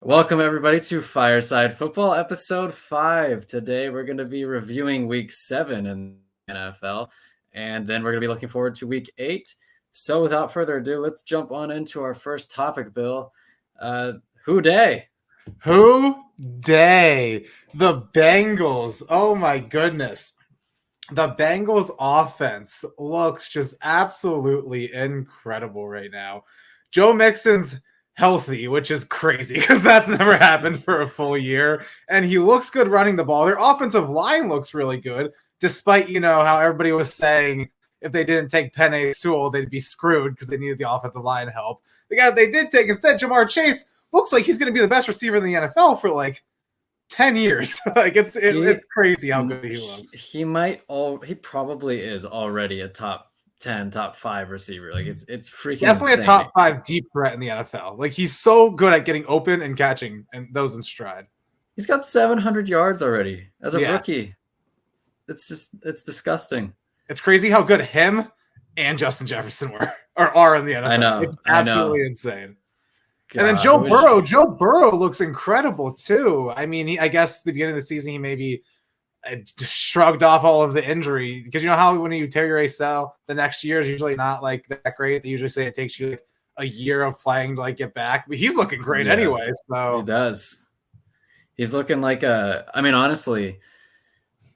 Welcome everybody to Fireside Football episode 5. Today we're going to be reviewing week 7 in the NFL, and then we're going to be looking forward to week 8. So without further ado, let's jump on into our first topic, Bill. Who day? Who day? The Bengals. Oh my goodness. The Bengals offense looks just absolutely incredible right now. Joe Mixon's healthy, which is crazy because that's never happened for a full year. And he looks good running the ball. Their offensive line looks really good, despite, how everybody was saying if they didn't take Penei Sewell, they'd be screwed because they needed the offensive line help. The guy they did take instead, Jamar Chase, looks like he's going to be the best receiver in the NFL for like 10 years. It's crazy how good he looks. He probably is already a top 10, top 5 receiver. Like it's freaking definitely insane. A top 5 deep threat in the NFL. Like he's so good at getting open and catching and those in stride. He's got 700 yards already as a rookie. It's disgusting. It's crazy how good him and Justin Jefferson are in the NFL. I know. It's absolutely insane. God, and then Joe Burrow looks incredible too. I mean, I guess the beginning of the season, he maybe shrugged off all of the injury because you know how when you tear your ACL, the next year is usually not like that great. They usually say it takes you like a year of playing to like get back, but he's looking great anyway. So he does. He's looking like honestly,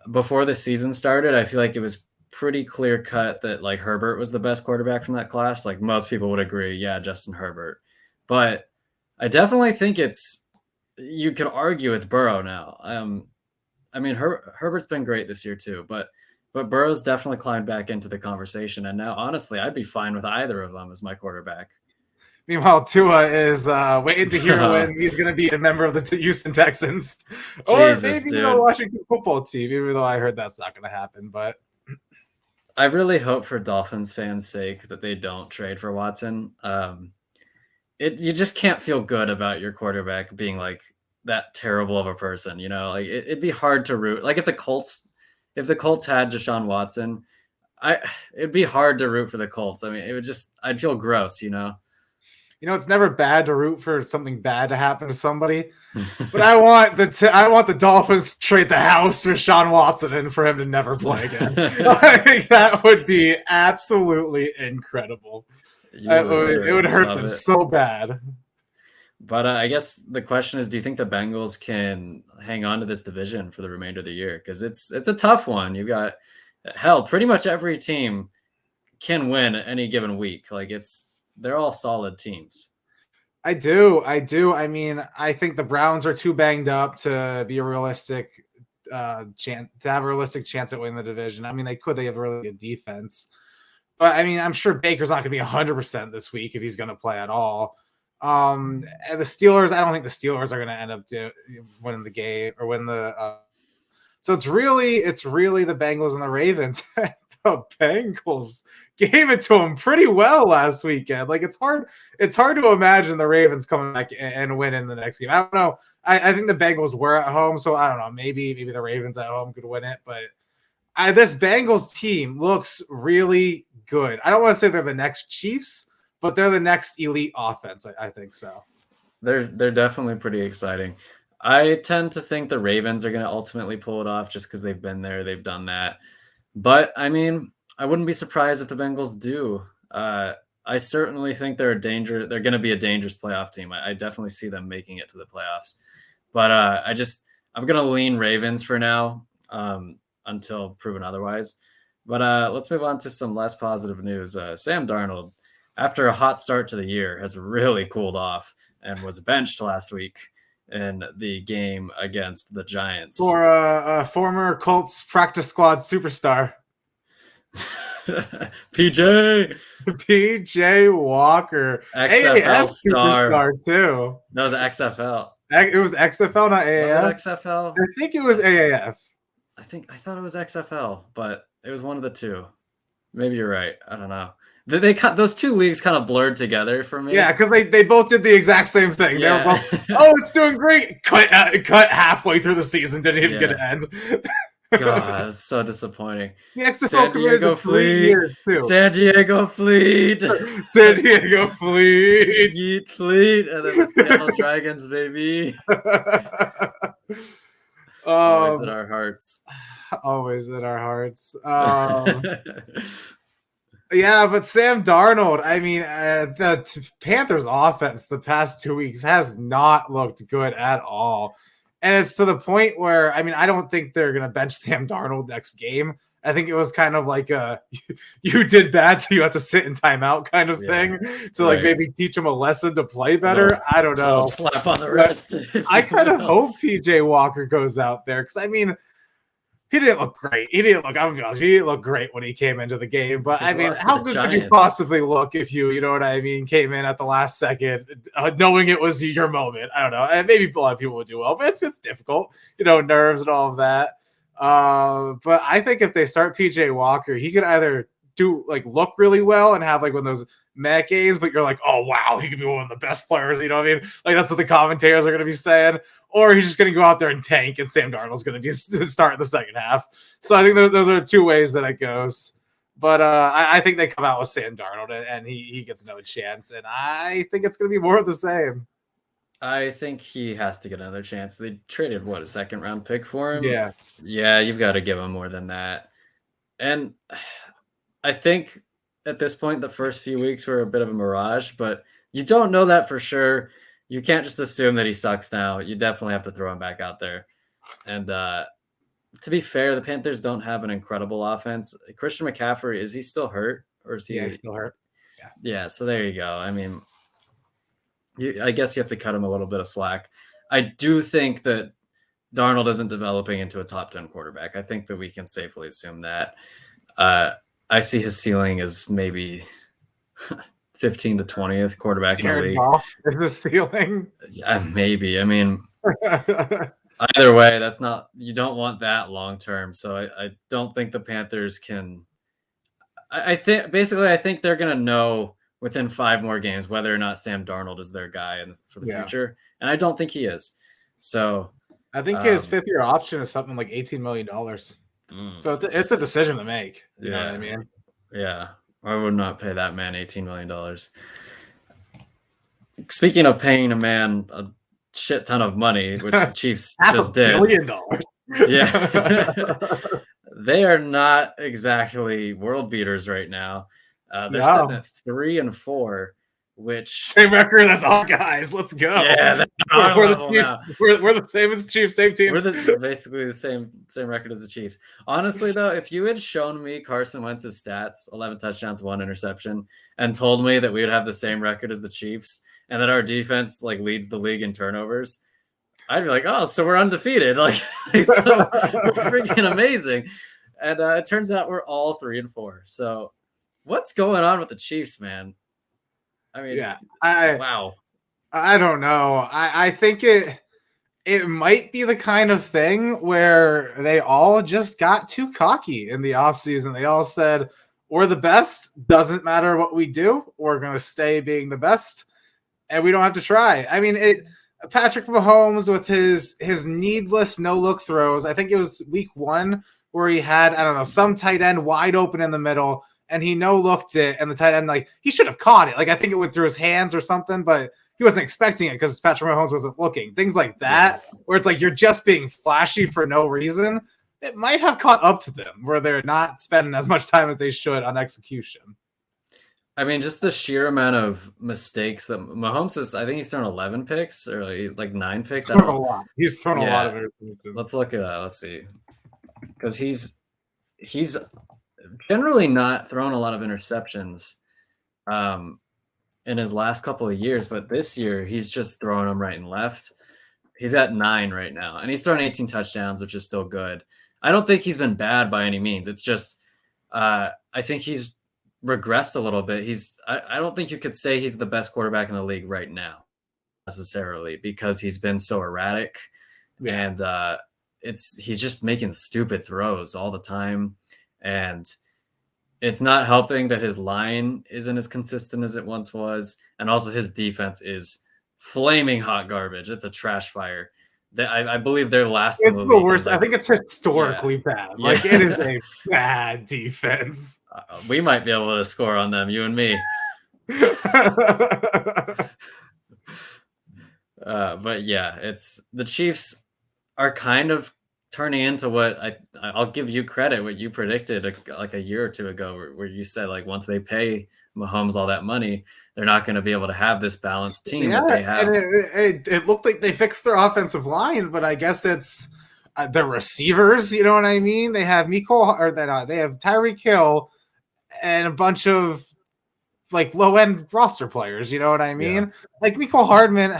before the season started, I feel like it was pretty clear cut that like Herbert was the best quarterback from that class. Like most people would agree. Yeah, Justin Herbert. But I definitely think you could argue it's Burrow now. Herbert's been great this year too, but Burrow's definitely climbed back into the conversation. And now, honestly, I'd be fine with either of them as my quarterback. Meanwhile, Tua is waiting to hear when he's going to be a member of the Houston Texans or maybe the Washington football team, even though I heard that's not going to happen. But I really hope for Dolphins fans' sake that they don't trade for Watson. You just can't feel good about your quarterback being like that terrible of a person, like it'd be hard to root. Like if the Colts had Deshaun Watson, it'd be hard to root for the Colts. I mean, I'd feel gross, it's never bad to root for something bad to happen to somebody, but I want the Dolphins to trade the house for Deshaun Watson and for him to never play again. I think that would be absolutely incredible. It would hurt them so bad. But I guess the question is, do you think the Bengals can hang on to this division for the remainder of the year? Because it's a tough one. You've got pretty much every team can win any given week. Like they're all solid teams. I do. I mean, I think the Browns are too banged up to be a realistic chance at winning the division. I mean, they have a really good defense. But, I mean, I'm sure Baker's not going to be 100% this week if he's going to play at all. And the Steelers, I don't think the Steelers are going to end up winning the game or win the so it's really the Bengals and the Ravens. The Bengals gave it to them pretty well last weekend. Like it's hard to imagine the Ravens coming back and winning the next game. I don't know. I think the Bengals were at home, so I don't know. Maybe the Ravens at home could win it, but this Bengals team looks really good. I don't want to say they're the next Chiefs, but they're the next elite offense. I think so. They're definitely pretty exciting. I tend to think the Ravens are going to ultimately pull it off just because they've been there, they've done that. But I mean, I wouldn't be surprised if the Bengals do. I certainly think they're going to be a dangerous playoff team. I definitely see them making it to the playoffs. But I'm going to lean Ravens for now until proven otherwise. But let's move on to some less positive news. Sam Darnold, after a hot start to the year, has really cooled off and was benched last week in the game against the Giants. For a former Colts practice squad superstar. PJ Walker. XFL superstar too. That was XFL. It was XFL, not AAF. Was it XFL? I think it was AAF. I thought it was XFL, but it was one of the two. Maybe you're right. I don't know. They cut those two leagues kind of blurred together for me. Yeah, because they both did the exact same thing. Yeah. They were both, it's doing great. Cut halfway through the season, didn't even get to end. God, it's so disappointing. The XFL's San committed to Diego 3 Fleet. years too. San Diego Fleet. San Diego Fleet. Yeet Fleet. And then the Seattle Dragons, baby. Always in our hearts. Always in our hearts. Yeah, but Sam Darnold, I mean, the Panthers offense the past 2 weeks has not looked good at all. And it's to the point where, I mean, I don't think they're going to bench Sam Darnold next game. I think it was kind of like you did bad, so you have to sit in timeout kind of thing to like maybe teach him a lesson to play better. I don't know. Slap on the wrist. I kind of hope PJ Walker goes out there because, I mean, he didn't look great. I'm gonna be honest, he didn't look great when he came into the game. But I mean, how good could you possibly look if you know what I mean, came in at the last second, knowing it was your moment? I don't know. And maybe a lot of people would do well, but it's difficult, nerves and all of that. But I think if they start PJ Walker, he could either look really well and have like one of those Mac games, but you're like, oh wow, he could be one of the best players. You know what I mean? Like that's what the commentators are going to be saying. Or he's just going to go out there and tank, and Sam Darnold's going to be starting the second half. So I think those are two ways that it goes. But I think they come out with Sam Darnold, and he gets another chance. And I think it's going to be more of the same. I think he has to get another chance. They traded, a second-round pick for him? Yeah. Yeah, you've got to give him more than that. And I think at this point, the first few weeks were a bit of a mirage, but you don't know that for sure. You can't just assume that he sucks now. You definitely have to throw him back out there. And to be fair, the Panthers don't have an incredible offense. Christian McCaffrey, is he still hurt? Or is he? Yeah, he's still hurt. Yeah, so there you go. I mean, I guess you have to cut him a little bit of slack. I do think that Darnold isn't developing into a top 10 quarterback. I think that we can safely assume that. I see his ceiling as maybe 15th to 20th quarterback in the league. Is the ceiling? Yeah, maybe. I mean, either way, that's not. You don't want that long term. So I don't think the Panthers can. I think they're gonna know within 5 more games whether or not Sam Darnold is their guy for the future, and I don't think he is. So I think his 5th-year option is something like $18 million. So it's a decision to make. You know what I mean? Yeah. I would not pay that man $18 million. Speaking of paying a man a shit ton of money, which the Chiefs just did. $500 million. Yeah. They are not exactly world beaters right now. They're sitting at 3-4, which same record as our guys. Let's go. Yeah, we're the same as the Chiefs, same teams. We're basically the same record as the Chiefs. Honestly, though, if you had shown me Carson Wentz's stats, 11 touchdowns, 1 interception, and told me that we would have the same record as the Chiefs and that our defense leads the league in turnovers, I'd be like, oh, so we're undefeated. So we're freaking amazing. And it turns out we're all 3-4. So what's going on with the Chiefs, man? I mean, wow. I don't know. I think it might be the kind of thing where they all just got too cocky in the offseason. They all said, we're the best. Doesn't matter what we do. We're going to stay being the best. And we don't have to try. I mean, Patrick Mahomes with his needless no-look throws. I think it was week 1 where he had, I don't know, some tight end wide open in the middle. And he no-looked it, and the tight end, he should have caught it. I think it went through his hands or something, but he wasn't expecting it because Patrick Mahomes wasn't looking. Things like that, where it's you're just being flashy for no reason. It might have caught up to them, where they're not spending as much time as they should on execution. I mean, just the sheer amount of mistakes that Mahomes is. I think he's thrown 11 picks or 9 picks. He's thrown a lot. He's thrown a lot of it. Let's look at that. Let's see, because he's generally not thrown a lot of interceptions in his last couple of years, but this year he's just throwing them right and left. He's at 9 right now, and he's thrown 18 touchdowns, which is still good. I don't think he's been bad by any means. It's just I think he's regressed a little bit. I don't think you could say he's the best quarterback in the league right now necessarily, because he's been so erratic, and he's just making stupid throws all the time, and it's not helping that his line isn't as consistent as it once was, and also his defense is flaming hot garbage. It's a trash fire. I believe they're last in It's the the league in worst. I like think it's yeah historically bad. Like it is yeah. a bad defense. We might be able to score on them, you and me. But yeah, it's the Chiefs are kind of turning into what I'll give you credit what you predicted like a year or two ago, where you said like once they pay Mahomes all that money, they're not going to be able to have this balanced team Yeah, that they and have. it looked like they fixed their offensive line, but I guess it's the receivers. You know what I mean? They have they have Tyreek Hill and a bunch of like low end roster players. You know what I Yeah. mean? Like Miko Hardman.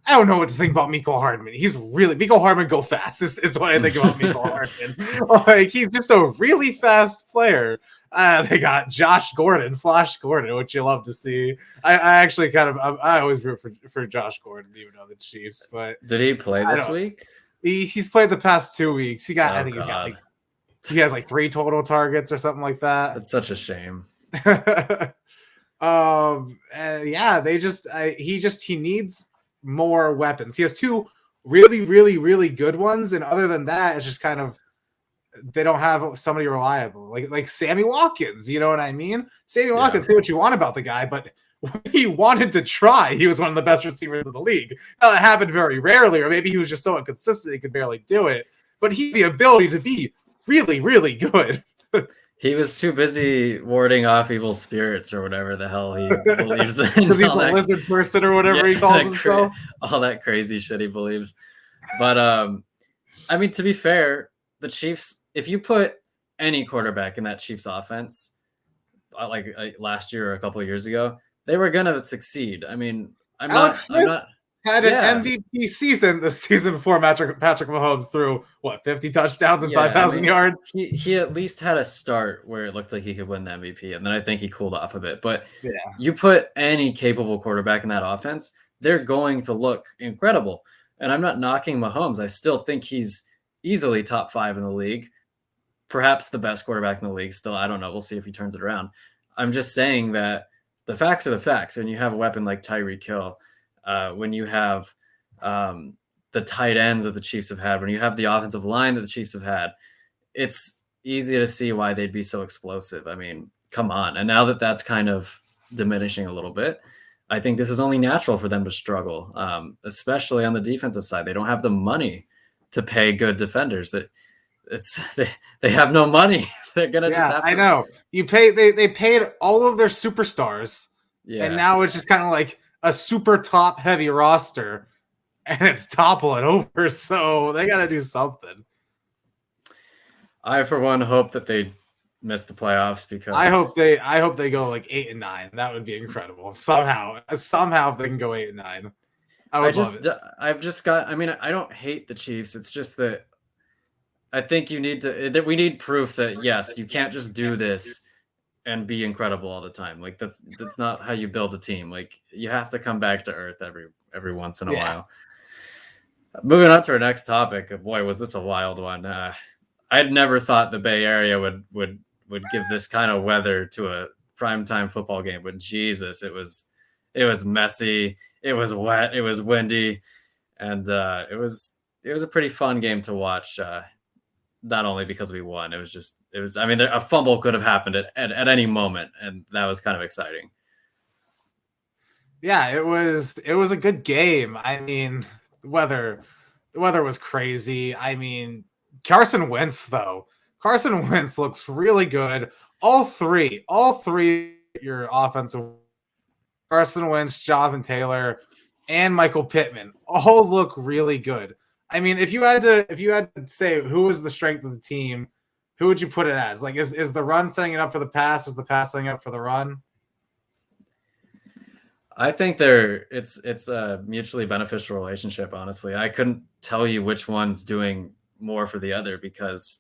I don't know what to think about Miko Hardman. He's really Miko Hardman go fast is what I think about Miko Hardman. Like he's just a really fast player. They got Josh Gordon, Flash Gordon, which you love to see. I actually I always root for Josh Gordon, even though the Chiefs, but Did he play I this don't. week? He's played the past 2 weeks. I Oh think God, he has like 3 total targets or something like that. that's such a shame. Yeah, he needs more weapons. He has 2 really good ones, and other than that, it's just kind of they don't have somebody reliable like Sammy Watkins. You know what I mean? Sammy Yeah. Watkins, say what you want about the guy, but when he wanted to try, he was one of the best receivers in the league. Now, that happened very rarely, or maybe he was just so inconsistent he could barely do it. But he had the ability to be really good. He was too busy warding off evil spirits or whatever the hell he believes in. Because he's All a that, lizard person or whatever yeah, he calls himself. all that crazy shit he believes. But I mean, to be fair, the Chiefs, if you put any quarterback in that Chiefs offense, like last year or a couple of years ago, they were gonna succeed. I mean, Alex I'm Smith not. had an Yeah, MVP season the season before Patrick Mahomes threw 50 touchdowns and yeah. I 5,000 mean, yards. he at least had a start where it looked like he could win the MVP, and then I think he cooled off a bit. But Yeah, you put any capable quarterback in that offense, they're going to look incredible. And I'm not knocking Mahomes. I still think he's easily top 5 in the league, perhaps the best quarterback in the league. Still, I don't know. We'll see if he turns it around. I'm just saying that the facts are the facts. And you have a weapon like Tyreek Hill, when you have the tight ends that the Chiefs have had, when you have the offensive line that the Chiefs have had, it's easy to see why they'd be so explosive. I mean, come on. And now that that's kind of diminishing a little bit, I think this is only natural for them to struggle, especially on the defensive side. They don't have the money to pay good defenders. That they have no money. They're gonna just yeah, have I to. know. They paid all of their superstars, and Yeah, now it's just kind of like a super top heavy roster, and it's toppling over. So they got to do something. I for one hope that they miss the playoffs I because hope they go like 8-9. That would be incredible. Somehow if they can go 8-9, I would love it. I've just got. I mean, I don't hate the Chiefs. It's just that I think that we need proof that yes, you can't just do this and be incredible all the time. Like that's not how you build a team. Like you have to come back to earth every once in a Yeah. while. Moving on to our next topic. Boy, was this a wild one. I'd never thought the Bay Area would give this kind of weather to a primetime football game, but Jesus, it was messy, it was wet, it was windy, and it was a pretty fun game to watch. Not only because we won, it was. I mean, a fumble could have happened at any moment, and that was kind of exciting. Yeah, it was a good game. I mean, the weather was crazy. I mean, Carson Wentz though. Carson Wentz looks really good. All three your offensive Carson Wentz, Jonathan Taylor, and Michael Pittman all look really good. I mean, if you had to say who is the strength of the team, who would you put it as? Like, is the run setting it up for the pass? Is the pass setting it up for the run? I think it's a mutually beneficial relationship. Honestly, I couldn't tell you which one's doing more for the other because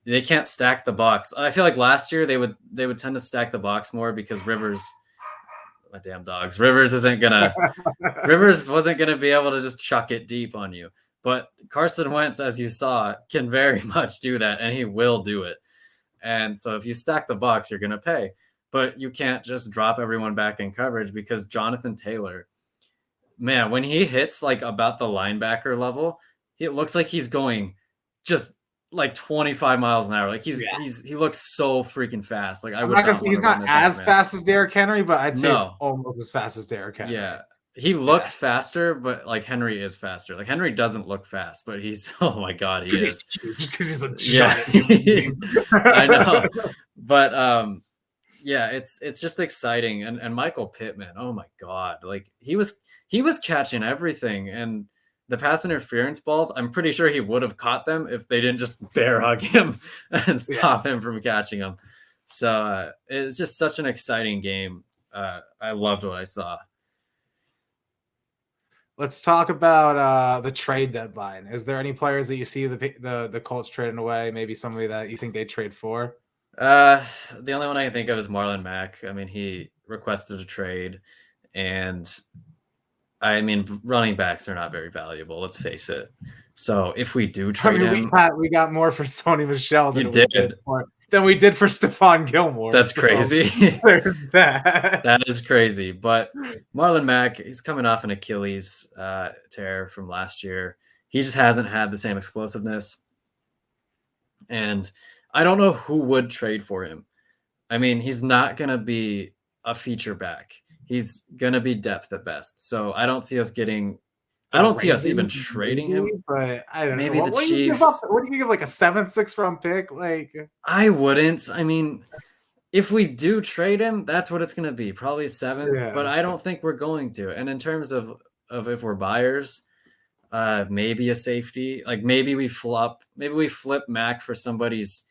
they can't stack the box. I feel like last year they would tend to stack the box more because my damn dogs. Rivers wasn't gonna be able to just chuck it deep on you. But Carson Wentz, as you saw, can very much do that, and he will do it. And so if you stack the box, you're gonna pay. But you can't just drop everyone back in coverage because Jonathan Taylor, man, when he hits like about the linebacker level, it looks like he's going just like 25 miles an hour. Like he looks so freaking fast. Like I I'm would not gonna not say want he's to run not into that as man. fast as Derrick Henry, but I'd say he's No. almost as fast as Derrick Henry. Yeah. He looks faster, but like Henry is faster. Like Henry doesn't look fast, but he's oh my god, he is. Just because he's a Yeah. giant human being. I know. But yeah, it's just exciting. And Michael Pittman, oh my god, like he was catching everything. And the pass interference balls, I'm pretty sure he would have caught them if they didn't just bear hug him and stop him from catching them. So it's just such an exciting game. I loved what I saw. Let's talk about the trade deadline. Is there any players that you see the Colts trading away? Maybe somebody that you think they trade for? The only one I can think of is Marlon Mack. I mean, he requested a trade, and I mean, running backs are not very valuable. Let's face it. So if we do trade him, we got more for Sony Michel than we did for Stephon Gilmore. That's crazy. that. That is crazy. But Marlon Mack, he's coming off an Achilles tear from last year. He just hasn't had the same explosiveness. And I don't know who would trade for him. I mean, he's not going to be a feature back. He's going to be depth at best. So I don't see us getting – I don't see us even trading him. But I don't know. Maybe the Chiefs. What do you give, like a 7th, 6th round pick? Like I wouldn't. I mean, if we do trade him, that's what it's going to be. Probably 7th. Yeah. But I don't think we're going to. And in terms of if we're buyers, maybe a safety. Like maybe we flip Mac for somebody's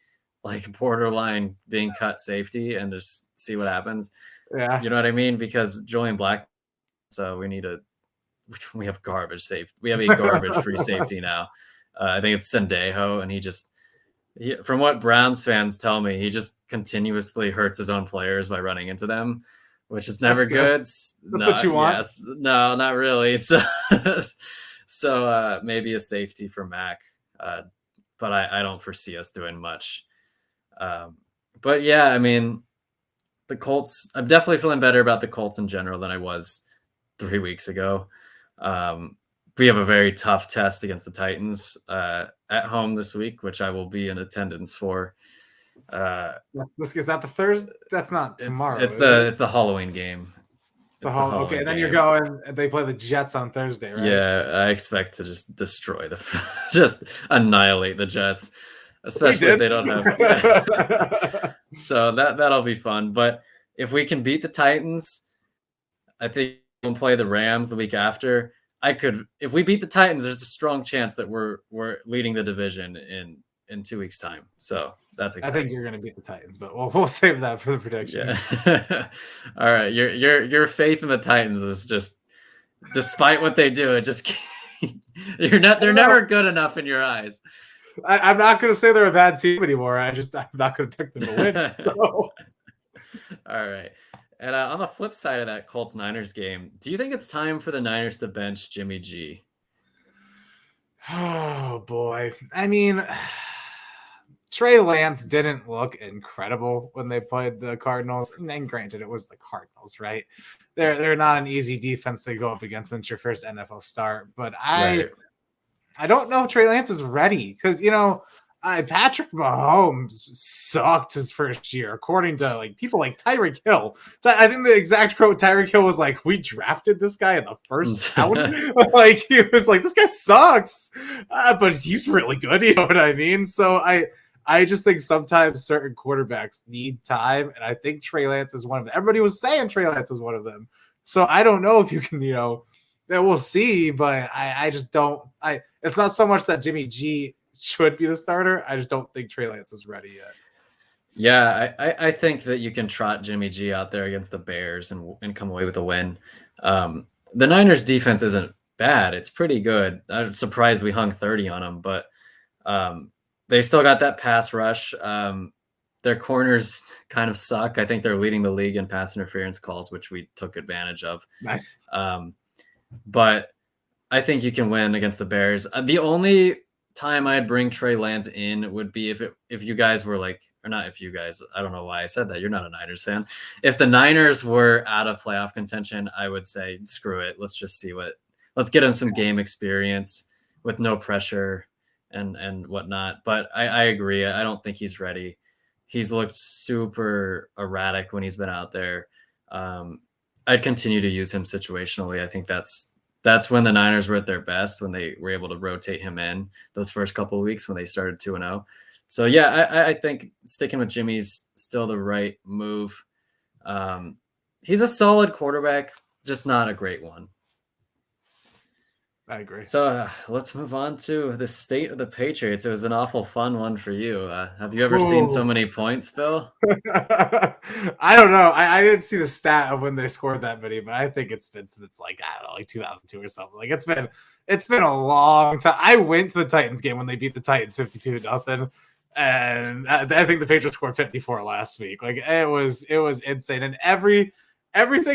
like borderline being cut safety and just see what happens. Yeah. You know what I mean? Because Julian Black, so we have garbage safe. We have a garbage free safety now. I think it's Sendejo, and from what Browns fans tell me, he just continuously hurts his own players by running into them, which is never good. That's what you want. Yes, no, not really. So maybe a safety for Mac, but I don't foresee us doing much. But yeah, I mean, the Colts, I'm definitely feeling better about the Colts in general than I was 3 weeks ago. We have a very tough test against the Titans at home this week, which I will be in attendance for. Is that the Thursday? That's not tomorrow. It's the Halloween game. Okay, and then you're going. They play the Jets on Thursday, right? Yeah, I expect to just destroy just annihilate the Jets, especially if they don't have. So that'll be fun. But if we can beat the Titans, I think we'll play the Rams the week after. If we beat the Titans, there's a strong chance that we're leading the division in 2 weeks' time. So that's exciting. I think you're going to beat the Titans, but we'll save that for the predictions. Yeah. All right, your faith in the Titans is just, despite what they do, it just they're never good enough in your eyes. I'm not going to say they're a bad team anymore. I'm not going to pick them to win. So. All right. And on the flip side of that Colts-Niners game, do you think it's time for the Niners to bench Jimmy G? Oh, boy. I mean, Trey Lance didn't look incredible when they played the Cardinals. And granted, it was the Cardinals, right? They're not an easy defense to go up against when it's your first NFL start. But I don't know if Trey Lance is ready because, Patrick Mahomes sucked his first year, according to people like Tyreek Hill. I think the exact quote Tyreek Hill was like, "We drafted this guy in the first round." He was like, "This guy sucks, but he's really good." You know what I mean? So I just think sometimes certain quarterbacks need time, and I think Trey Lance is one of them. Everybody was saying Trey Lance is one of them. So I don't know if you can, that we'll see, but I just don't. It's not so much that Jimmy G should be the starter. I just don't think Trey Lance is ready yet. Yeah, I think that you can trot Jimmy G out there against the Bears and come away with a win. The Niners defense isn't bad. It's pretty good. I'm surprised we hung 30 on them, but they still got that pass rush. Their corners kind of suck. I think they're leading the league in pass interference calls, which we took advantage of. Nice. But I think you can win against the Bears. The only time I'd bring Trey Lance in would be if you guys were like, or not if you guys, I don't know why I said that. You're not a Niners fan. If the Niners were out of playoff contention, I would say screw it. Let's get him some game experience with no pressure and whatnot. But I agree. I don't think he's ready. He's looked super erratic when he's been out there. I'd continue to use him situationally. I think that's when the Niners were at their best, when they were able to rotate him in those first couple of weeks when they started 2-0. So yeah, I think sticking with Jimmy's still the right move. He's a solid quarterback, just not a great one. I agree. So let's move on to the state of the Patriots. It was an awful fun one for you. Have you ever seen so many points, Phil? I don't know. I didn't see the stat of when they scored that many, but I think it's been since like, I don't know, like 2002 or something. Like it's been a long time. I went to the Titans game when they beat the Titans 52-0. And I think the Patriots scored 54 last week. Like it was insane. And everything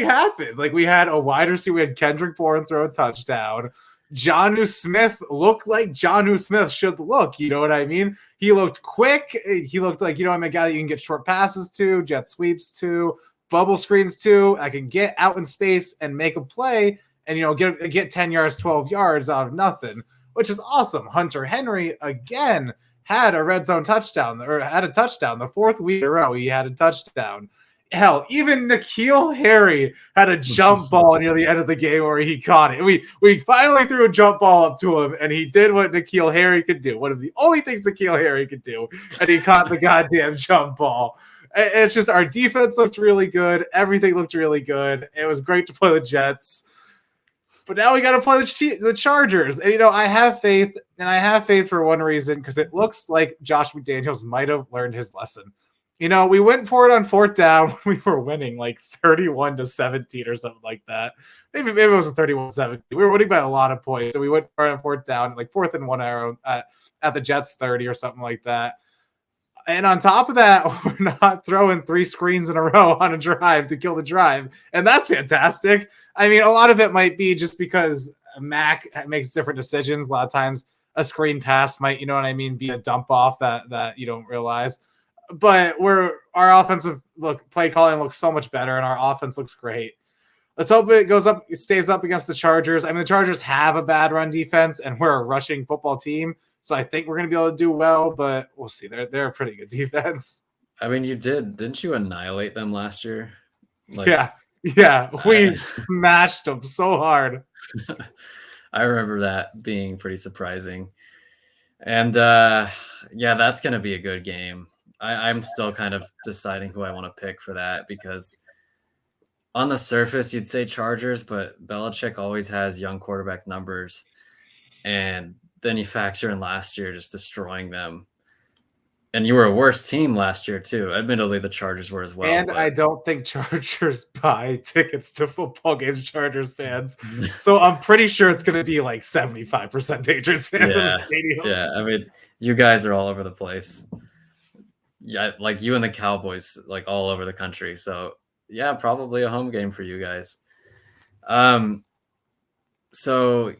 happened. Like we had a wide receiver, we had Kendrick Bourne throw a touchdown. Jonnu Smith looked like Jonnu Smith should look. You know what I mean? He looked quick. He looked like, I'm a guy that you can get short passes to, jet sweeps to, bubble screens to. I can get out in space and make a play and, get 10 yards, 12 yards out of nothing, which is awesome. Hunter Henry, again, had a red zone touchdown, or had a touchdown. The fourth week in a row, he had a touchdown. Hell, even N'Keal Harry had a jump ball near the end of the game where he caught it. We finally threw a jump ball up to him, and he did what N'Keal Harry could do. One of the only things N'Keal Harry could do, and he caught the goddamn jump ball. It's just our defense looked really good. Everything looked really good. It was great to play the Jets. But now we got to play the Chargers. And, I have faith, and I have faith for one reason, because it looks like Josh McDaniels might have learned his lesson. We went for it on fourth down when we were winning like 31-17 or something like that. Maybe it was a 31-17. We were winning by a lot of points. So we went for it on fourth down, like 4th and 1 arrow at the Jets 30 or something like that. And on top of that, we're not throwing 3 screens in a row on a drive to kill the drive. And that's fantastic. I mean, a lot of it might be just because Mac makes different decisions. A lot of times a screen pass might, be a dump off that you don't realize. But our offensive play calling looks so much better, and our offense looks great. Let's hope it stays up against the Chargers. I mean, the Chargers have a bad run defense, and we're a rushing football team, so I think we're going to be able to do well. But we'll see. They're a pretty good defense. I mean, didn't you annihilate them last year? Yeah, we smashed them so hard. I remember that being pretty surprising, and that's going to be a good game. I'm still kind of deciding who I want to pick for that, because on the surface you'd say Chargers, but Belichick always has young quarterbacks numbers. And then you factor in last year just destroying them. And you were a worse team last year too. Admittedly, the Chargers were as well. And I don't think Chargers buy tickets to football games, Chargers fans. So I'm pretty sure it's going to be like 75% Patriots fans in the stadium. Yeah, I mean, you guys are all over the place. Yeah, like you and the Cowboys, like all over the country. So yeah, probably a home game for you guys. So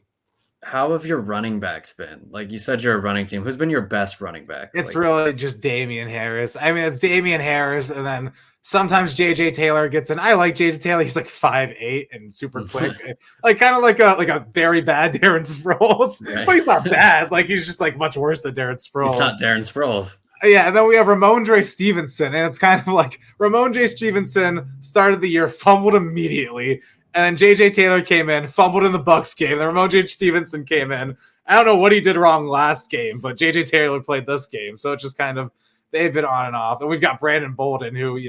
how have your running backs been? Like you said, you're a running team. Who's been your best running back? It's really just Damian Harris. I mean, it's Damian Harris, and then sometimes JJ Taylor gets in. I like JJ Taylor. He's like 5'8" and super quick, like kind of like a very bad Darren Sproles. Right. But he's not bad. Like he's just like much worse than Darren Sproles. He's not Darren Sproles. Yeah, and then we have Ramondre Stevenson, and it's kind of like Ramondre Stevenson started the year, fumbled immediately, and then JJ Taylor came in, fumbled in the Bucs game. Then Ramondre Stevenson came in. I don't know what he did wrong last game, but JJ Taylor played this game, so it's just kind of they've been on and off. And we've got Brandon Bolden, who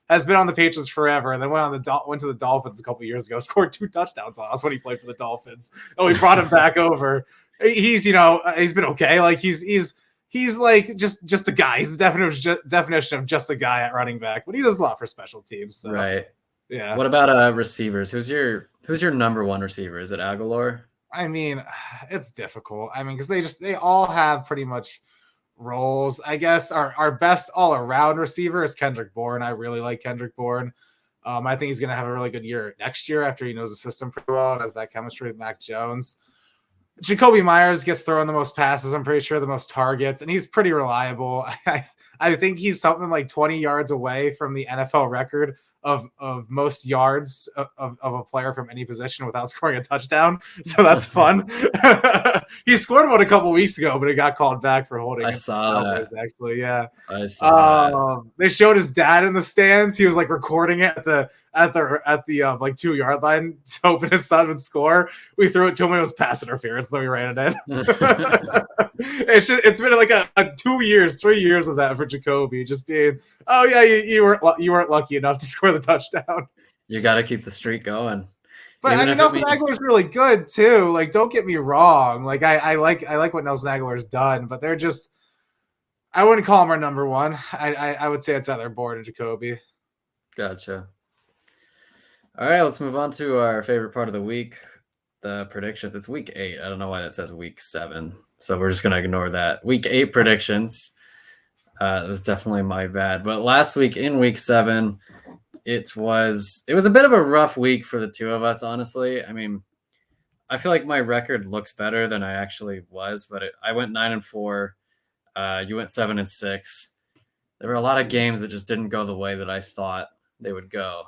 has been on the Patriots forever, and then went to the Dolphins a couple years ago, scored 2 touchdowns on us when he played for the Dolphins. And we brought him back over. He's he's been okay. Like he's like just a guy. He's the definition of just a guy at running back, but he does a lot for special teams. So, right. Yeah. What about receivers? Who's your number one receiver? Is it Aguilar? I mean, it's difficult. I mean, because they all have pretty much roles. I guess our best all around receiver is Kendrick Bourne. I really like Kendrick Bourne. I think he's going to have a really good year next year after he knows the system pretty well and has that chemistry with Mac Jones. Jacoby Myers gets thrown the most passes, I'm pretty sure the most targets, and he's pretty reliable. I think he's something like 20 yards away from the NFL record of most yards of a player from any position without scoring a touchdown. So that's fun. He scored one a couple weeks ago, but it got called back for holding I the saw Cowboys, that. actually. Yeah. I saw that. They showed his dad in the stands. He was like recording it at the like 2 yard line, hoping his son would score. We threw it to him. It was pass interference. Then we ran it in. It's been like a 2 years, 3 years of that for Jacoby, just being, oh yeah, you weren't lucky enough to score the touchdown. You got to keep the streak going. But Even I mean, if it Nelson means Aguilar's really good too. Like, don't get me wrong. Like, I like what Nelson Aguilar's done, but they're just, I wouldn't call him our number one. I would say it's either Board and Jacoby. Gotcha. All right, let's move on to our favorite part of the week, the predictions. It's week 8. I don't know why that says week 7, so we're just gonna ignore that. Week 8 predictions. It was definitely my bad. But last week in week 7, it was a bit of a rough week for the two of us, honestly. I mean, I feel like my record looks better than I actually was, but I went 9-4. You went 7-6. There were a lot of games that just didn't go the way that I thought they would go.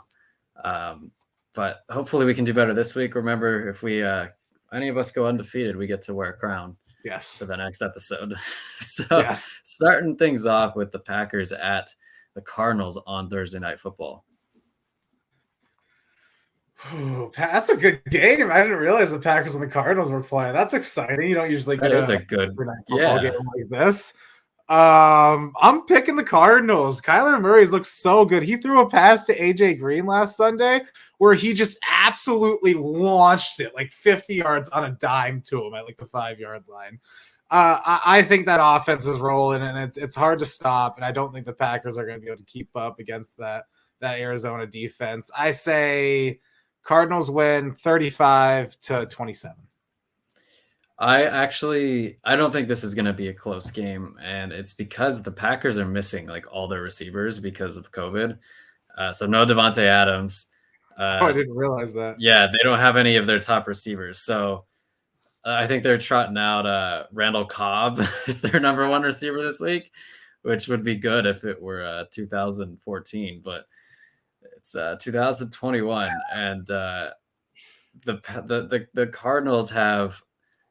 But hopefully we can do better this week. Remember, if we any of us go undefeated, we get to wear a crown. Yes. For the next episode. So yes. Starting things off with the Packers at the Cardinals on Thursday Night Football. Ooh, that's a good game. I didn't realize the Packers and the Cardinals were playing. That's exciting. You don't usually get a good football game like this. I'm picking the Cardinals. Kyler Murray's looks so good. He threw a pass to AJ Green last Sunday where he just absolutely launched it like 50 yards on a dime to him at like the 5-yard line. I think that offense is rolling and it's hard to stop. And I don't think the Packers are going to be able to keep up against that Arizona defense. I say Cardinals win 35-27. I don't think this is going to be a close game, and it's because the Packers are missing like all their receivers because of COVID. So no Devontae Adams. I didn't realize that. Yeah, they don't have any of their top receivers. So I think they're trotting out Randall Cobb is their number 1 receiver this week, which would be good if it were 2014, but it's 2021, and the Cardinals have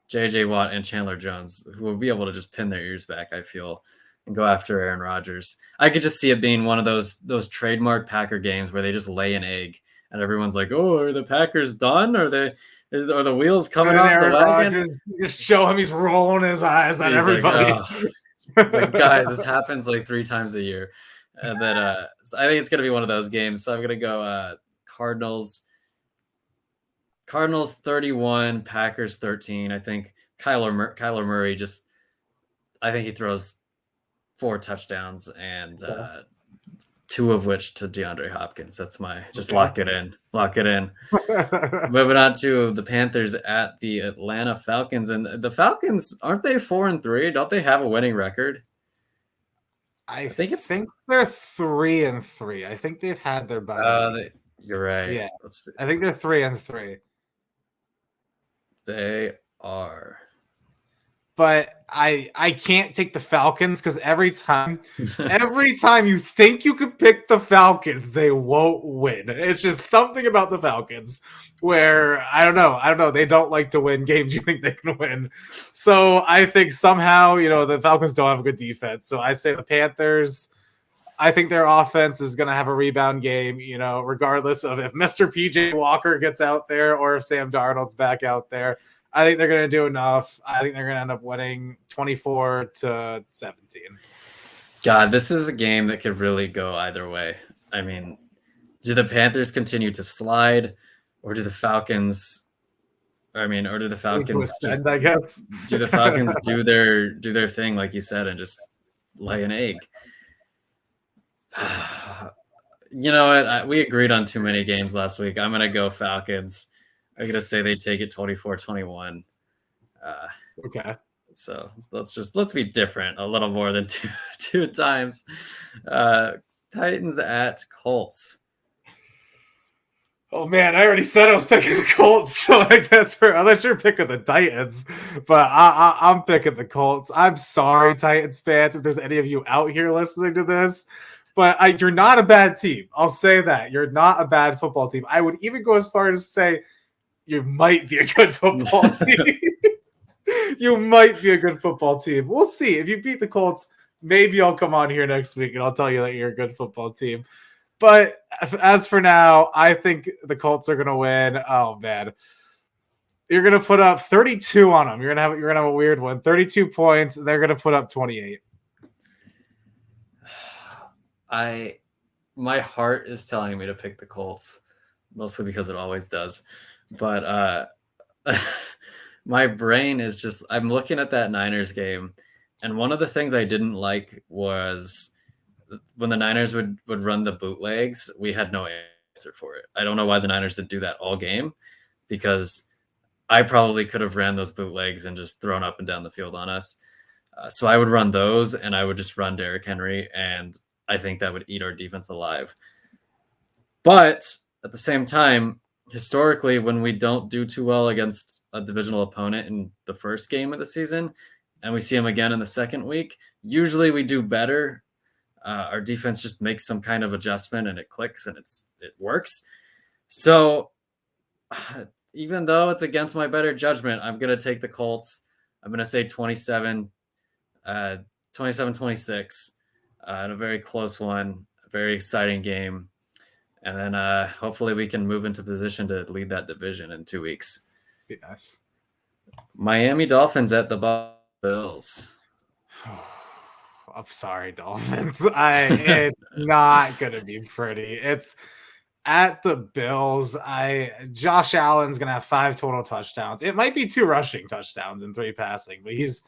J.J. Watt and Chandler Jones, who will be able to just pin their ears back, I feel, and go after Aaron Rodgers. I could just see it being one of those trademark Packer games where they just lay an egg, and everyone's like, "Oh, are the Packers done? Are the wheels coming off Aaron the wagon?" Rodgers, just show him he's rolling his eyes at everybody. Like, oh. It's like, guys, this happens like 3 times a year. And then so I think it's going to be one of those games. So I'm going to go Cardinals 31, Packers 13. I think Kyler Murray I think he throws 4 touchdowns and 2 of which to DeAndre Hopkins. That's just lock it in. Moving on to the Panthers at the Atlanta Falcons. And the Falcons, aren't they 4-3? Don't they have a winning record? I think they're 3-3. I think they've had their bye. You're right. Yeah, I think they're 3-3. They are. But I can't take the Falcons because every time you think you could pick the Falcons, they won't win. It's just something about the Falcons where I don't know. They don't like to win games you think they can win. So I think somehow, the Falcons don't have a good defense. So I say the Panthers. I think their offense is going to have a rebound game, regardless of if Mr. PJ Walker gets out there or if Sam Darnold's back out there. I think they're going to do enough. I think they're going to end up winning 24-17. God, this is a game that could really go either way. I mean, do the Panthers continue to slide, or do the Falcons? I guess. Do the Falcons do their thing, like you said, and just lay an egg? You know what? We agreed on too many games last week. I'm going to go Falcons. I'm going to say they take it 24-21. Okay. So let's be different a little more than two times. Titans at Colts. Oh man, I already said I was picking the Colts, so I guess unless you're picking the Titans, but I'm picking the Colts. I'm sorry, Titans fans, if there's any of you out here listening to this, but you're not a bad team. I'll say that you're not a bad football team. I would even go as far as to say you might be a good football team. You might be a good football team. We'll see. If you beat the Colts, maybe I'll come on here next week and I'll tell you that you're a good football team. But as for now, I think the Colts are going to win. Oh man, you're going to put up 32 on them. You're going to have a weird one. 32 points. They're going to put up 28. My heart is telling me to pick the Colts, mostly because it always does. But my brain is just, I'm looking at that Niners game, and one of the things I didn't like was when the Niners would run the bootlegs, we had no answer for it. I don't know why the Niners didn't do that all game, because I probably could have ran those bootlegs and just thrown up and down the field on us. So I would run those, and I would just run Derrick Henry, and I think that would eat our defense alive. But at the same time, historically, when we don't do too well against a divisional opponent in the first game of the season, and we see them again in the second week, usually we do better. Our defense just makes some kind of adjustment and it clicks and it works. So even though it's against my better judgment, I'm going to take the Colts. I'm going to say 27-26 in a very close one, a very exciting game. And then hopefully we can move into position to lead that division in 2 weeks. Yes. Miami Dolphins at the Bills. I'm sorry, Dolphins. It's not gonna be pretty. It's at the Bills. Josh Allen's gonna have 5 total touchdowns. It might be 2 rushing touchdowns and 3 passing, but he's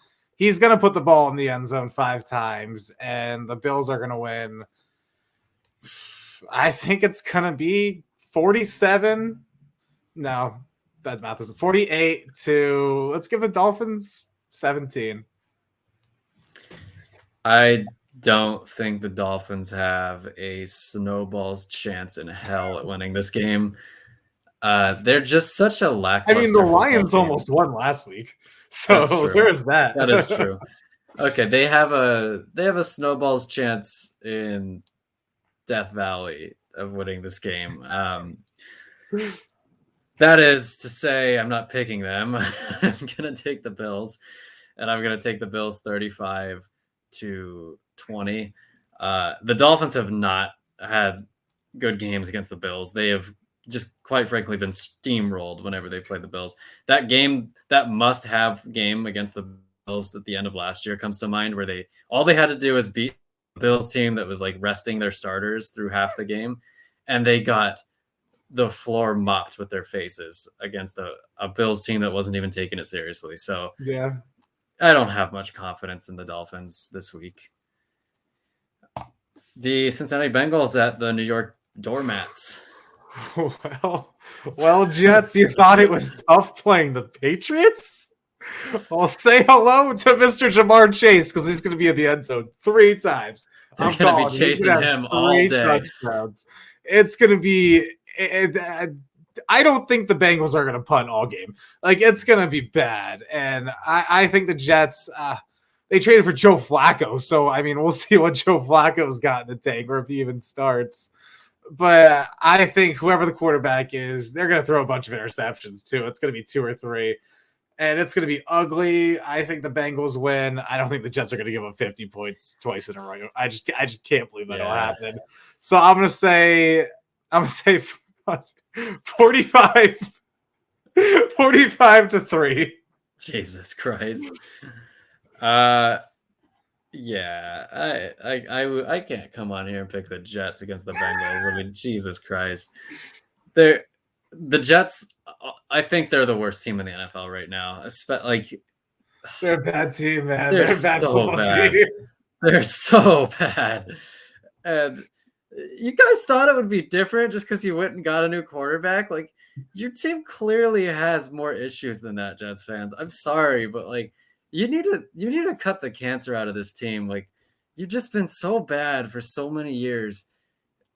gonna put the ball in the end zone 5 times, and the Bills are gonna win. I think it's gonna be 47. No, that math is 48 to, let's give the Dolphins 17. I don't think the Dolphins have a snowball's chance in hell at winning this game. They're just such a lackluster. I mean, the Lions almost won last week, so there is that. That is true. Okay, they have a snowball's chance in Death Valley of winning this game. That is to say, I'm not picking them. I'm gonna take the Bills, and I'm gonna take the Bills 35-20. The Dolphins have not had good games against the Bills. They have just, quite frankly, been steamrolled whenever they played the Bills. That game, that must-have game against the Bills at the end of last year comes to mind, where all they had to do was beat the Bills team that was like resting their starters through half the game, and they got the floor mopped with their faces against a Bills team that wasn't even taking it seriously. So yeah, I don't have much confidence in the Dolphins this week. The Cincinnati Bengals at the New York Doormats. Well, Jets, you thought it was tough playing the Patriots? Well, say hello to Mr. Jamar Chase, because he's going to be in the end zone 3 times. I'm going to be chasing him all day. Touchdowns. It's going to be... I don't think the Bengals are going to punt all game. Like, it's going to be bad. And I think the Jets, they traded for Joe Flacco. So, I mean, we'll see what Joe Flacco's got in the tank, or if he even starts. But I think whoever the quarterback is, they're going to throw a bunch of interceptions too. It's going to be 2 or 3. And it's going to be ugly. I think the Bengals win. I don't think the Jets are going to give up 50 points twice in a row. I just can't believe that'll happen. So I'm going to say 45-3. Jesus Christ. Yeah, I can't come on here and pick the Jets against the Bengals. I mean, Jesus Christ. The Jets, I think they're the worst team in the NFL right now. They're a bad team, man. They're so bad. They're so bad. And you guys thought it would be different just because you went and got a new quarterback. Like, your team clearly has more issues than that, Jets fans. I'm sorry, but like, you need to cut the cancer out of this team. Like, you've just been so bad for so many years.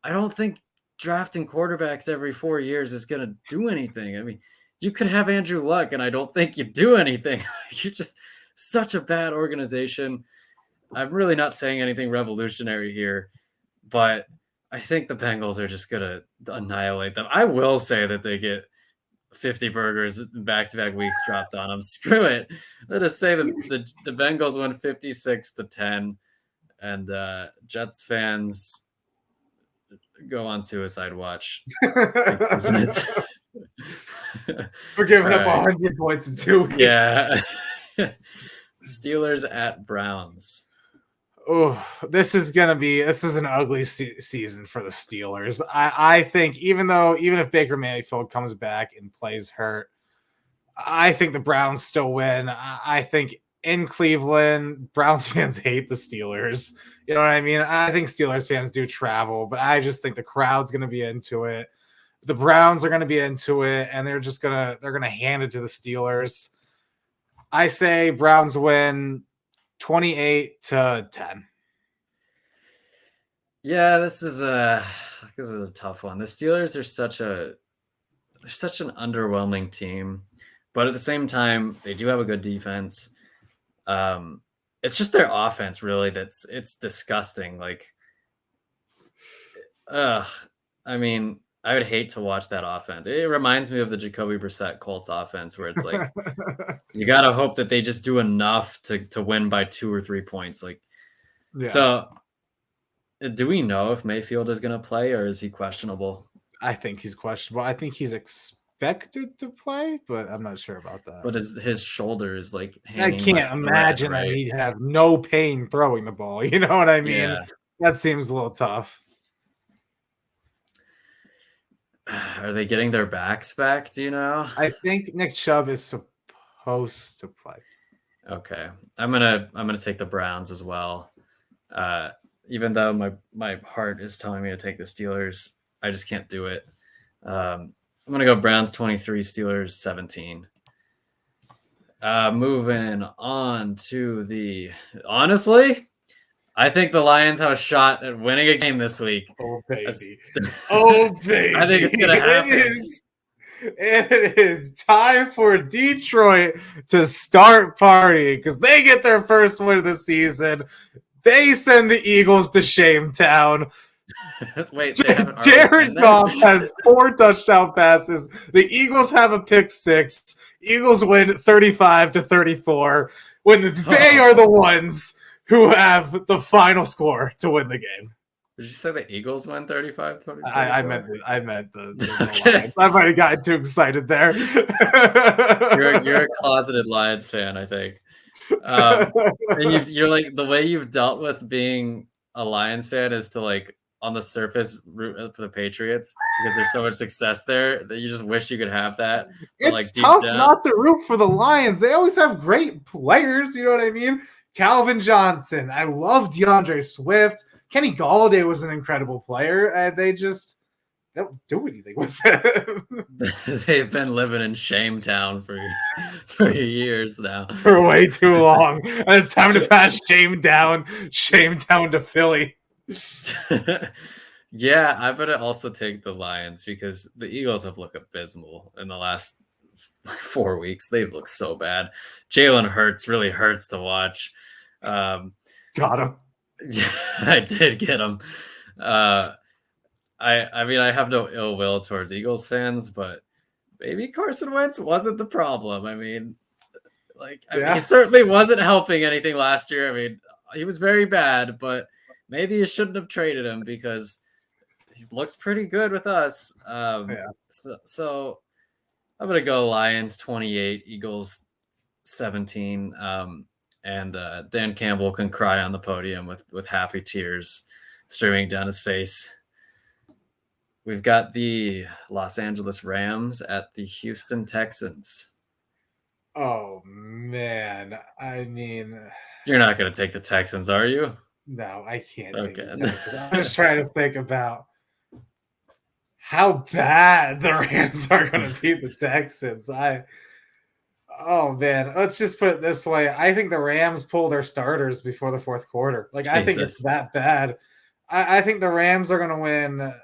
I don't think drafting quarterbacks every 4 years is going to do anything. I mean, you could have Andrew Luck, and I don't think you do anything. You're just such a bad organization. I'm really not saying anything revolutionary here, but I think the Bengals are just going to annihilate them. I will say that they get 50 burgers back-to-back weeks dropped on them. Screw it. Let us say the Bengals win 56-10, and Jets fans go on suicide watch. We're giving up 100 points in 2 weeks. Yeah. Steelers at Browns. Oh, this is an ugly season for the Steelers. I think even if Baker Mayfield comes back and plays hurt, I think the Browns still win. I think in Cleveland, Browns fans hate the Steelers. You know what I mean? I think Steelers fans do travel, but I just think the crowd's going to be into it. The Browns are going to be into it, and they're going to hand it to the Steelers. I say Browns win 28-10. Yeah, this is a tough one. The Steelers are such an underwhelming team, but at the same time, they do have a good defense. It's just their offense, really, it's disgusting. Like, I mean, I would hate to watch that offense. It reminds me of the Jacoby Brissett Colts offense, where it's like you gotta hope that they just do enough to win by 2 or 3 points. Like, yeah. So, do we know if Mayfield is going to play, or is he questionable? I think he's questionable. I think he's expected to play, but I'm not sure about that. But his shoulder is like hanging. I can't imagine that he'd have no pain throwing the ball. You know what I mean? Yeah. That seems a little tough. Are they getting their backs back? Do you know? I think Nick Chubb is supposed to play. Okay, I'm gonna take the Browns as well. Even though my heart is telling me to take the Steelers, I just can't do it. I'm gonna go Browns 23, Steelers 17. Moving on to honestly, I think the Lions have a shot at winning a game this week. Oh, baby. Oh, baby. I think it's going to happen. It is time for Detroit to start partying because they get their first win of the season. They send the Eagles to Shametown. Wait, Jared Goff has 4 touchdown passes. The Eagles have a pick 6. Eagles win 35-34 when they are the ones who have the final score to win the game. Did you say the Eagles win 35-24? I meant the Lions. I might have gotten too excited there. You're a closeted Lions fan, I think. And you're like, the way you've dealt with being a Lions fan is to, like, on the surface root for the Patriots because there's so much success there that you just wish you could have that. It's like tough not to root for the Lions. They always have great players. You know what I mean? Calvin Johnson. I love DeAndre Swift. Kenny Galladay was an incredible player. They don't do anything with it. They've been living in Shametown for years now. For way too long. And it's time to pass Shametown to Philly. Yeah, I better also take the Lions because the Eagles have looked abysmal in the last 4 weeks. They've looked so bad. Jalen Hurts really hurts to watch. Got him. I did get him. I mean, I have no ill will towards Eagles fans, but maybe Carson Wentz wasn't the problem. I mean, he certainly wasn't helping anything last year. I mean, he was very bad, but maybe you shouldn't have traded him because he looks pretty good with us. So I'm going to go Lions 28, Eagles 17. And Dan Campbell can cry on the podium with happy tears streaming down his face. We've got the Los Angeles Rams at the Houston Texans. Oh, man. I mean... You're not going to take the Texans, are you? No, I can't take the Texans. I'm just trying to think about how bad the Rams are going to beat the Texans. Oh, man. Let's just put it this way. I think the Rams pull their starters before the fourth quarter. Like, Jesus. I think it's that bad. I think the Rams are going to win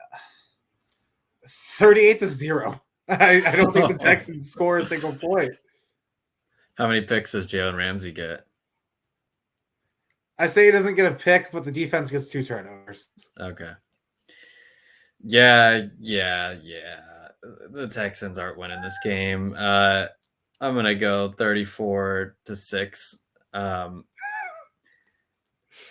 38-0. I don't think the Texans score a single point. How many picks does Jalen Ramsey get? I say he doesn't get a pick, but the defense gets 2 turnovers. Okay. Yeah. The Texans aren't winning this game. I'm gonna go 34-6.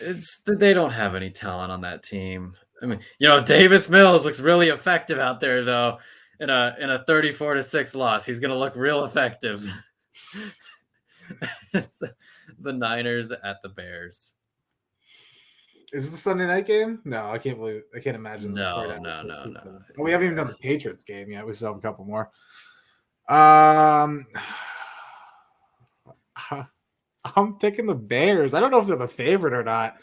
It's they don't have any talent on that team. I mean, Davis Mills looks really effective out there, though. In a 34-6 loss, he's gonna look real effective. It's the Niners at the Bears. Is this the Sunday night game? No, I can't imagine. No. Oh, we haven't even done the Patriots game yet. We still have a couple more. I'm picking the Bears. I don't know if they're the favorite or not,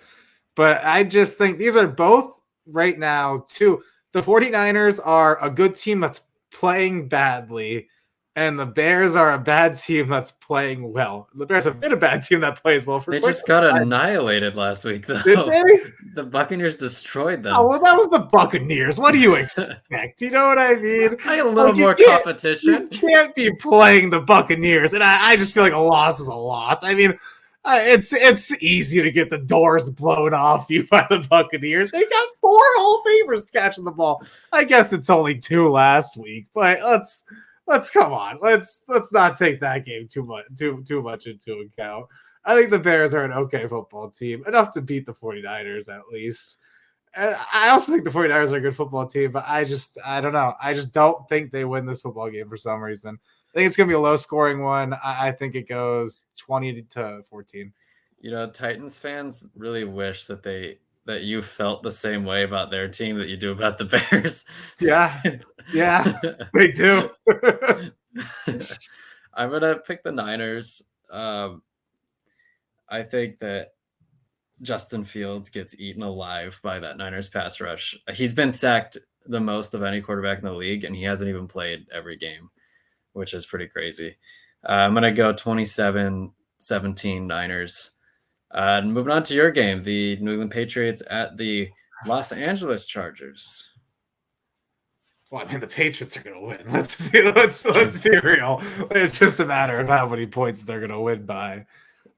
but I just think these are both right now too. The 49ers are a good team that's playing badly, and the Bears are a bad team that's playing well. The Bears have been a bad team that plays well. They just got annihilated last week, though. Did they? The Buccaneers destroyed them. Oh, well, that was the Buccaneers. What do you expect? You know what I mean? I had a little more competition. You can't be playing the Buccaneers, and I just feel like a loss is a loss. I mean, it's easy to get the doors blown off you by the Buccaneers. They got 4 Hall of Famers catching the ball. I guess it's only 2 last week, but let's come on. Let's not take that game too much into account. I think the Bears are an okay football team, enough to beat the 49ers at least. And I also think the 49ers are a good football team, but I don't know. I just don't think they win this football game for some reason. I think it's going to be a low-scoring one. I think it goes 20-14. Titans fans really wish that you felt the same way about their team that you do about the Bears. Yeah, they do. I'm going to pick the Niners. I think that Justin Fields gets eaten alive by that Niners pass rush. He's been sacked the most of any quarterback in the league, and he hasn't even played every game, which is pretty crazy. I'm going to go 27-17 Niners. Moving on to your game, the New England Patriots at the Los Angeles Chargers. Well, I mean, the Patriots are going to win. Let's be real. It's just a matter of how many points they're going to win by.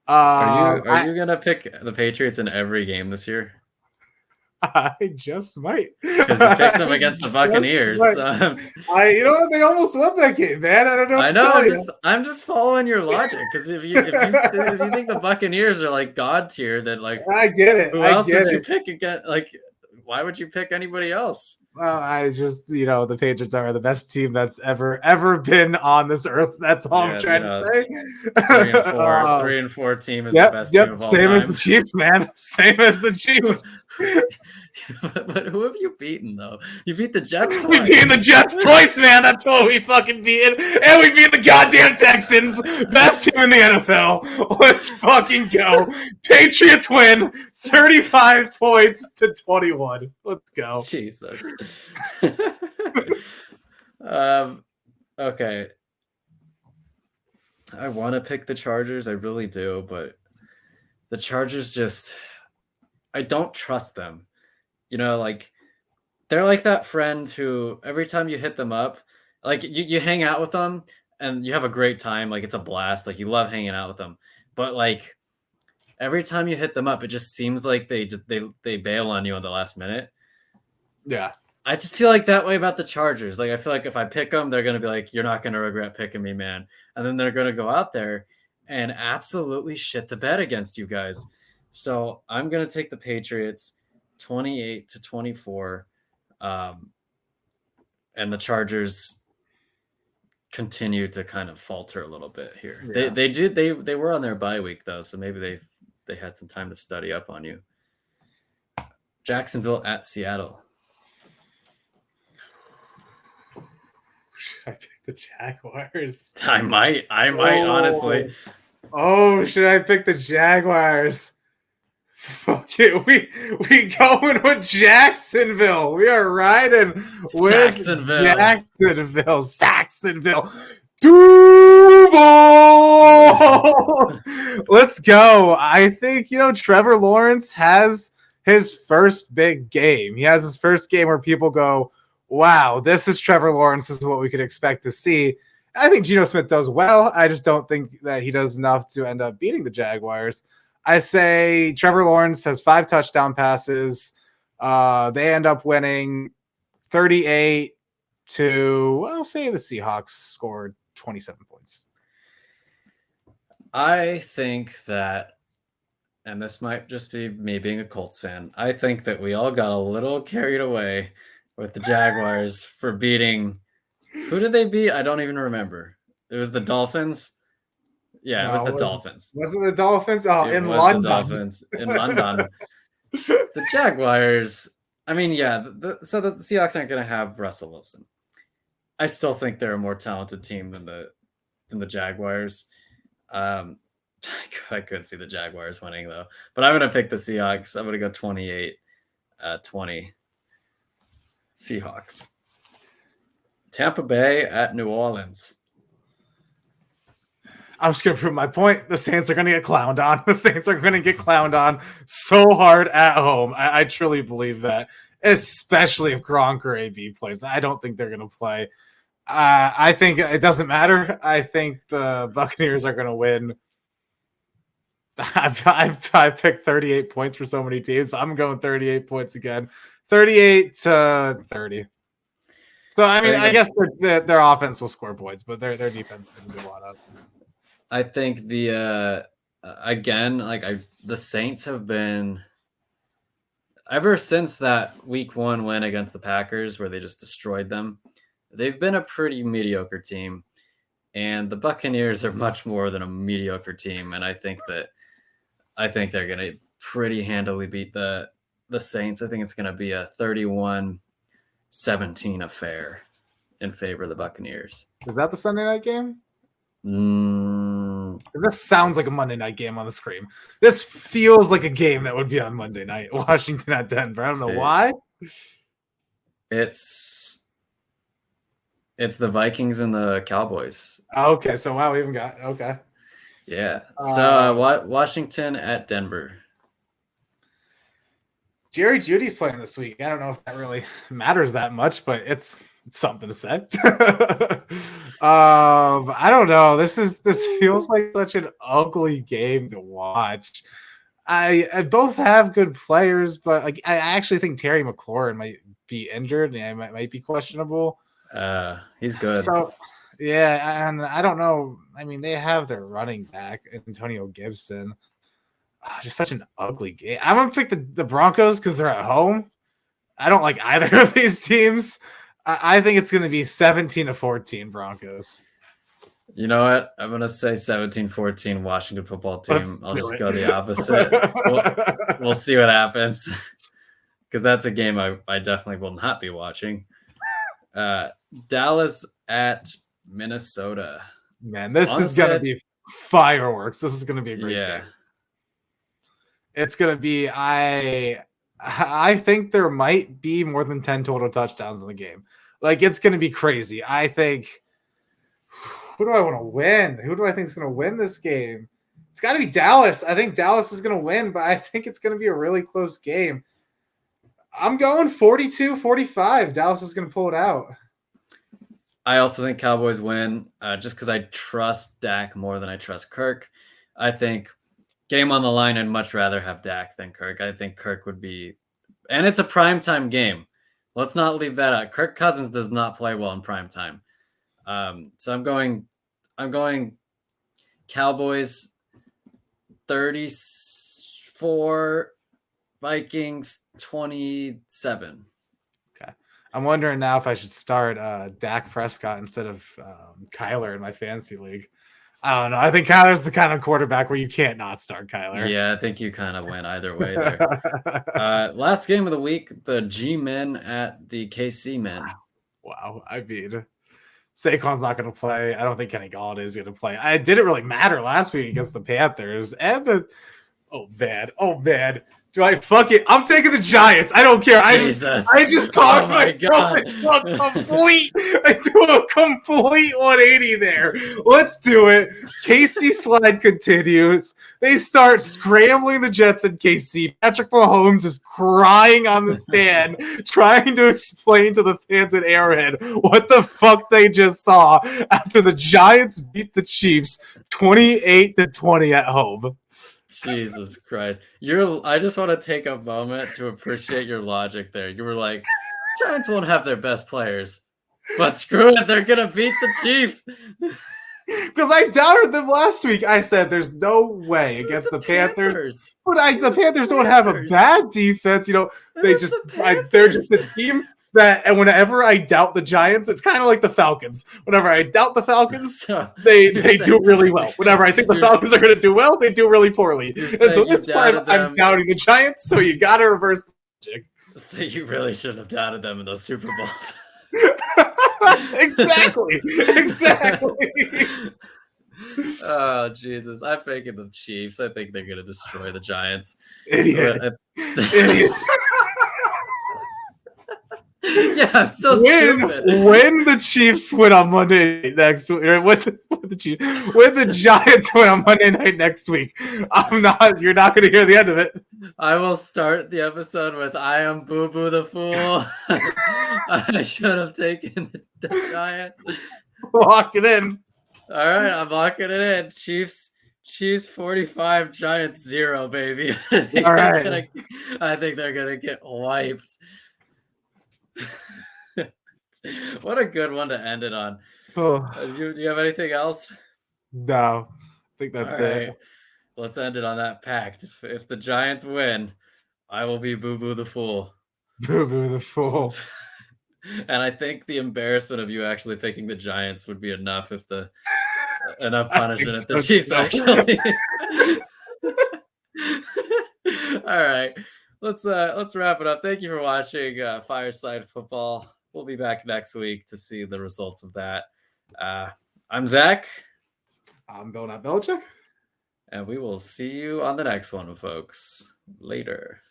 Are you going to pick the Patriots in every game this year? I just might, because you picked them against the Buccaneers. They almost won that game, man. I don't know. I know. I'm just following your logic, because if you think the Buccaneers are like god tier, then I get it. Who else would you pick again? Why would you pick anybody else? Well, I just, the Patriots are the best team that's ever been on this earth. That's all I'm trying to say. 3-4 team is the best team of all same time. As the Chiefs, man. Same as the Chiefs. But who have you beaten, though? You beat the Jets twice. We beat the Jets twice, man. That's what we fucking beat. And we beat the goddamn Texans. Best team in the NFL. Let's fucking go. Patriots win 35-21. Let's go. Jesus. Okay. I want to pick the Chargers. I really do, but the Chargers I don't trust them. They're like that friend who every time you hit them up, you hang out with them and you have a great time. It's a blast. You love hanging out with them. But every time you hit them up, it just seems like they bail on you on the last minute. Yeah. I just feel like that way about the Chargers. I feel like if I pick them, they're going to be like, you're not going to regret picking me, man. And then they're going to go out there and absolutely shit the bed against you guys. So I'm going to take the Patriots 28-24. And the Chargers continue to kind of falter a little bit here. Yeah. They were on their bye week, though, so maybe they had some time to study up on you. Jacksonville at Seattle. Should I pick the Jaguars? I might, honestly. Oh, should I pick the Jaguars? Fuck it. We going with Jacksonville. We are riding with Jacksonville. Duval! Let's go. I think, Trevor Lawrence has his first big game. He has his first game where people go, wow, this is Trevor Lawrence. This is what we could expect to see. I think Geno Smith does well. I just don't think that he does enough to end up beating the Jaguars. I say Trevor Lawrence has 5 touchdown passes. They end up winning 38 to, I'll say the Seahawks scored 27 points. I think that, and this might just be me being a Colts fan, I think that we all got a little carried away with the Jaguars for beating. Who did they beat? I don't even remember. It was the Dolphins. Yeah, No, it was the Dolphins. Was it the Dolphins? Oh, it in was London. The Dolphins in London. The Jaguars. I mean, yeah. So the Seahawks aren't going to have Russell Wilson. I still think they're a more talented team than the Jaguars. I could see the Jaguars winning though, but I'm going to pick the Seahawks. I'm going to go 28-20 Seahawks. Tampa Bay at New Orleans. I'm just going to prove my point. The Saints are going to get clowned on. The Saints are going to get clowned on so hard at home. I truly believe that, especially if Gronk or AB plays. I don't think they're going to play. I think it doesn't matter. I think the Buccaneers are going to win. I've picked 38 points for so many teams, but I'm going 38 points again. 38-30. So, I mean, I guess their offense will score points, but their defense can do a lot of. I think the Saints have been, ever since that week 1 win against the Packers where they just destroyed them, they've been a pretty mediocre team, and the Buccaneers are much more than a mediocre team. And I think they're going to pretty handily beat the Saints. I think it's going to be a 31-17 affair in favor of the Buccaneers. Is that the Sunday night game? This sounds like a Monday night game on the screen. This feels like a game that would be on Monday night. Washington at Denver. I don't know why. It's the Vikings and the Cowboys. Okay, so wow, we even got Yeah. So Washington at Denver. Jerry Jeudy's playing this week. I don't know if that really matters that much, but it's something to say. I don't know. This feels like such an ugly game to watch. I both have good players, but like I actually think Terry McLaurin might be injured and might be questionable. He's good. So yeah, and I don't know. I mean, they have their running back, Antonio Gibson. Just such an ugly game. I'm gonna pick the Broncos because they're at home. I don't like either of these teams. I think it's gonna be 17-14 Broncos. You know what? I'm gonna say 17-14 Washington football team. I'll just go the opposite. We'll see what happens, because that's a game I definitely will not be watching. Dallas at Minnesota. Man, this is going to be fireworks. This is going to be a great game. It's going to be, I think there might be more than 10 total touchdowns in the game. Like, it's going to be crazy. I think, who do I want to win? Who do I think is going to win this game? It's got to be Dallas. I think Dallas is going to win, but I think it's going to be a really close game. I'm going 42-45. Dallas is going to pull it out. I also think Cowboys win, just because I trust Dak more than I trust Kirk. I think game on the line, I'd much rather have Dak than Kirk. I think Kirk would be, and it's a primetime game. Let's not leave that out. Kirk Cousins does not play well in primetime. So I'm going Cowboys 34, Vikings 27. Okay. I'm wondering now if I should start Dak Prescott instead of Kyler in my fantasy league. I don't know. I think Kyler's the kind of quarterback where you can't not start Kyler. Yeah, I think you kind of win either way there. Last game of the week, the G-Men at the KC Men. Wow. I mean, Saquon's not going to play. I don't think Kenny Galladay is going to play. It didn't really matter last week against the Panthers. And oh, man. Do I fuck it? I'm taking the Giants. I don't care. I just talked myself into a complete 180 there. Let's do it. KC slide continues. They start scrambling the Jets in KC. Patrick Mahomes is crying on the stand, trying to explain to the fans at Arrowhead what the fuck they just saw after the Giants beat the Chiefs 28-20 at home. Jesus Christ. I just want to take a moment to appreciate your logic there. You were like, Giants won't have their best players, but screw it, they're going to beat the Chiefs. Because I doubted them last week. I said there's no way against the Panthers. But the Panthers don't have a bad defense. You know, they're just a team that, and whenever I doubt the Giants, it's kind of like the Falcons. Whenever I doubt the Falcons, they do really well. Whenever I think the Falcons are going to do well, they do really poorly. And so this time I'm doubting the Giants, so you got to reverse the logic. So you really shouldn't have doubted them in those Super Bowls. Exactly. Oh, Jesus. I'm faking the Chiefs. I think they're going to destroy the Giants. Idiot. Yeah, I'm so stupid. When the Chiefs win on Monday night next week, or when the Giants win on Monday night next week, you're not going to hear the end of it. I will start the episode with "I am Boo Boo the fool." I should have taken the Giants. Lock it in. All right, I'm locking it in. Chiefs 45, Giants 0, baby. All right. I think they're gonna get wiped. What a good one to end it on. Oh. Do you have anything else? No, I think that's it. Let's end it on that pact. If the Giants win, I will be Boo Boo the fool. Boo Boo the fool. And I think the embarrassment of you actually picking the Giants would be enough if enough punishment if the Chiefs actually. All right. Let's wrap it up. Thank you for watching Fireside Football. We'll be back next week to see the results of that. I'm Zach. I'm Bill, not Belichick. And we will see you on the next one, folks. Later.